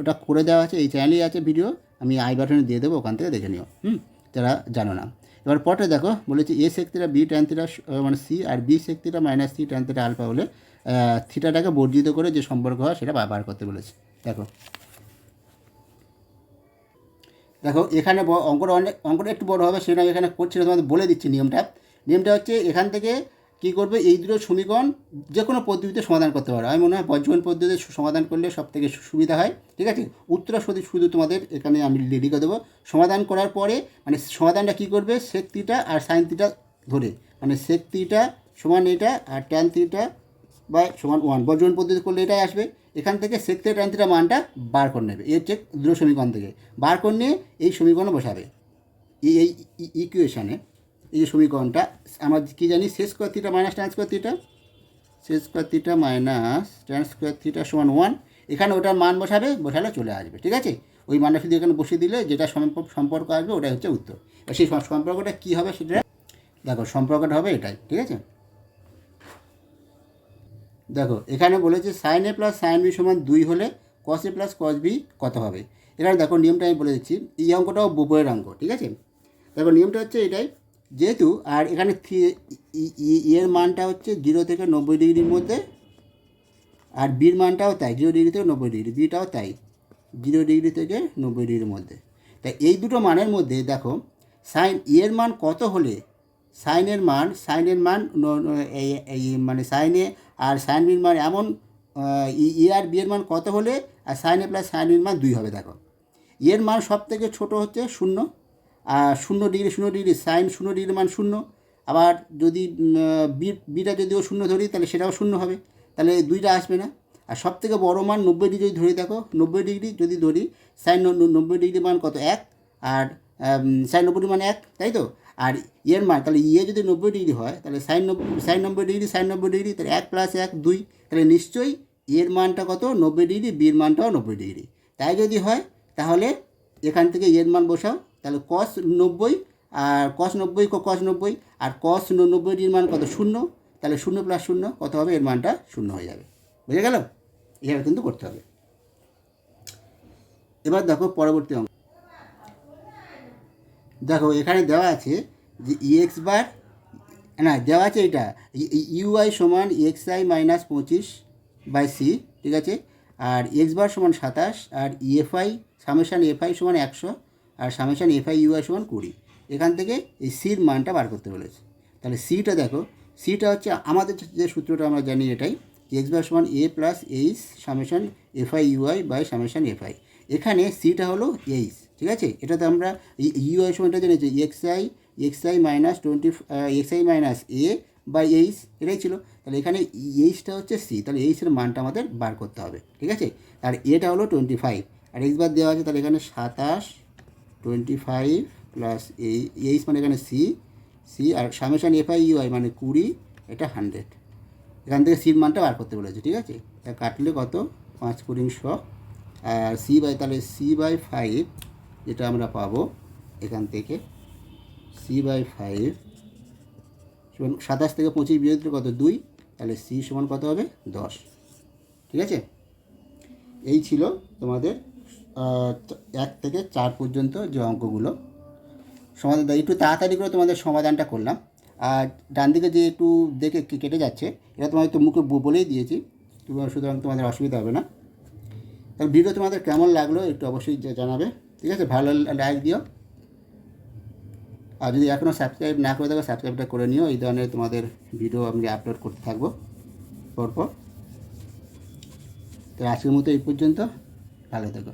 ওটা করে দেওয়া আছে, এই চ্যানেলেই আছে ভিডিও, আমি আই বাটনে দিয়ে দেবো, ওখান থেকে দেখে নিও যারা জানো না। এবার পরে দেখো বলেছে a sec θ b tan θ মানে সি, আর b sec θ minus c tan θ alpha হলে থিটাটাকে বর্জিত করে যে সম্পর্ক হয় সেটা বার করতে বলেছে। দেখো এখানে অঙ্কটা একটু বড় হবে, সেটা আমি এখানে করছি না, তোমাদের বলে দিচ্ছি নিয়মটা হচ্ছে এখান থেকে কী করবে? এই দুটো সমীকরণ যে কোনো পদ্ধতিতে সমাধান করতে পারো। আমি মনে হয় বজ্রঘন পদ্ধতিতে সমাধান করলে সব থেকে সুবিধা হয়। ঠিক আছে, উত্তরটা শুধু তোমাদের এখানে আমি লিখে দেবো। সমাধান করার পরে মানে সমাধানটা কী করবে? sec θ আর sin θ ধরে, মানে sec θ সমান এটা আর tan θ বা সমান 1, বজ্রঘন পদ্ধতি করলে এটাই আসবে। এখান থেকে sec θ tan θ মানটা বার করে নেবে, এর চেক দুটো সমীকরণ থেকে বার করে নিয়ে এই সমীকরণে বসাবে। এই ইকুয়েশানে এই যে সমীকরণটা আমার কী জানি? sec² θ minus tan² θ, sec² θ minus tan² θ সমান 1। এখানে ওটার মান বসালে চলে আসবে। ঠিক আছে, ওই মানটা শুধু এখানে বসিয়ে দিলে যেটা সম্পর্ক আসবে ওটাই হচ্ছে উত্তর। আর সেই সম্পর্কটা কী হবে সেটা দেখো, সম্পর্কটা হবে এটাই। ঠিক আছে, দেখো এখানে বলেছে sin a plus sin b সমান 2 হলে cos a plus cos b কত হবে। এখানে দেখো নিয়মটা আমি বলে দিচ্ছি, এই অঙ্কটাও বইয়ের অঙ্ক। ঠিক আছে, দেখো নিয়মটা হচ্ছে এটাই, যেহেতু আর এখানে এর মানটা হচ্ছে 0 থেকে 90 ডিগ্রির মধ্যে, আর বির মানটাও তাই 0 ডিগ্রি থেকে 90 ডিগ্রি, বিটাও তাই 0 ডিগ্রি থেকে 90 ডিগ্রির মধ্যে। তাই এই দুটো মানের মধ্যে দেখো সাইন এর মান কত হলে সাইনের মান এই মানে সাইনে আর সাইন বির মান এমন এ আর বি এর মান কত হলে আর সাইন এ প্লাস সাইন বির মান 2 হবে। দেখো এর মান সব থেকে ছোটো হচ্ছে 0, আর 0 ডিগ্রি সাইন 0 ডিগ্রি মান 0। আবার যদি বিটা যদিও 0 ধরি তাহলে সেটাও 0 হবে, তাহলে 2টা আসবে না। আর সব থেকে বড়ো মান 90 ডিগ্রি ধরে দেখো, 90 ডিগ্রি যদি ধরি সাইন 90 ডিগ্রি মান কত 1, আর সাইন 90 ডিগ্রি মান 1, তাই তো। আর এর মান তাহলে যদি 90 ডিগ্রি হয় তাহলে সাইন 90 ডিগ্রি তাহলে 1 + 1 2, তাহলে নিশ্চয়ই এর মানটা কত 90 ডিগ্রি, বির মানটাও 90 ডিগ্রি। তাই যদি হয় তাহলে এখান থেকে এর মান বসাও, তাহলে cos 90 আর cos 90 আর cos 90 ডিগ্রির মান কত 0, তাহলে 0 + 0 কত হবে, এর মানটা 0 হয়ে যাবে। বুঝে গেল? এভাবে কিন্তু করতে হবে। এবার দেখো পরবর্তী অঙ্ক। দেখো এখানে দেওয়া আছে যে এক্স বার, না দেওয়া আছে এটা ইউআই সমান xi - 25/c, ঠিক আছে। আর এক্স বার সমান 27, আর ইএফআই সামেশান এফআই সমান 100, আর সামেশান এফআই ইউআই সমান 20। এখান থেকে এই সির মানটা বার করতে বলেছে। তাহলে সিটা দেখো, সিটা হচ্ছে আমাদের যে সূত্রটা আমরা জানি এটাই, এক্স বার সমান a + h summation f i u i by summation f i. এখানে সিটা হলো এইচ, ঠিক আছে। এটাতে আমরা ইউআই সমানটা জেনেছি xi - 20 xi - a/h, এটাই ছিল। তাহলে এখানে এইচটা হচ্ছে সি, তাহলে এইচের মানটা আমাদের বার করতে হবে, ঠিক আছে। আর এটা হলো 25, আর এক্স বার দেওয়া আছে, তাহলে এখানে 27 25 প্লাস এইচ মানে এখানে সি আর সামেশান এফআই ইউআই মানে 20, এটা 100। এখান থেকে সির মানটা বার করতে বলেছে, ঠিক আছে। তা কাটলে কত 5 × 100, আর তাহলে c/5 যেটা আমরা পাবো এখান থেকে c/5 সমান 27 থেকে 25 বিয়োগ দিলে কত 2, তাহলে c সমান কত হবে 10, ঠিক আছে। এই ছিল তোমাদের 1 থেকে 4 পর্যন্ত যে অঙ্কগুলো সমাধান। একটু তাড়াতাড়ি করে তোমাদের সমাধানটা করলাম, আর ডান দিকে যে একটু দেখে কেটে যাচ্ছে এটা তোমাদের তো মুখে বলেই দিয়েছি, সুতরাং তোমাদের অসুবিধা হবে না। তাহলে ভিডিও তোমাদের কেমন লাগলো একটু অবশ্যই জানাবে, ঠিক আছে। ভালো লাইক দিও, আর যদি এখনও সাবস্ক্রাইব না করে থাকো সাবস্ক্রাইবটা করে নিও। এই ধরনের তোমাদের ভিডিও আমি আপলোড করতে থাকবো পরপর। তো আজকের মতো এই পর্যন্ত, ভালো থেকো।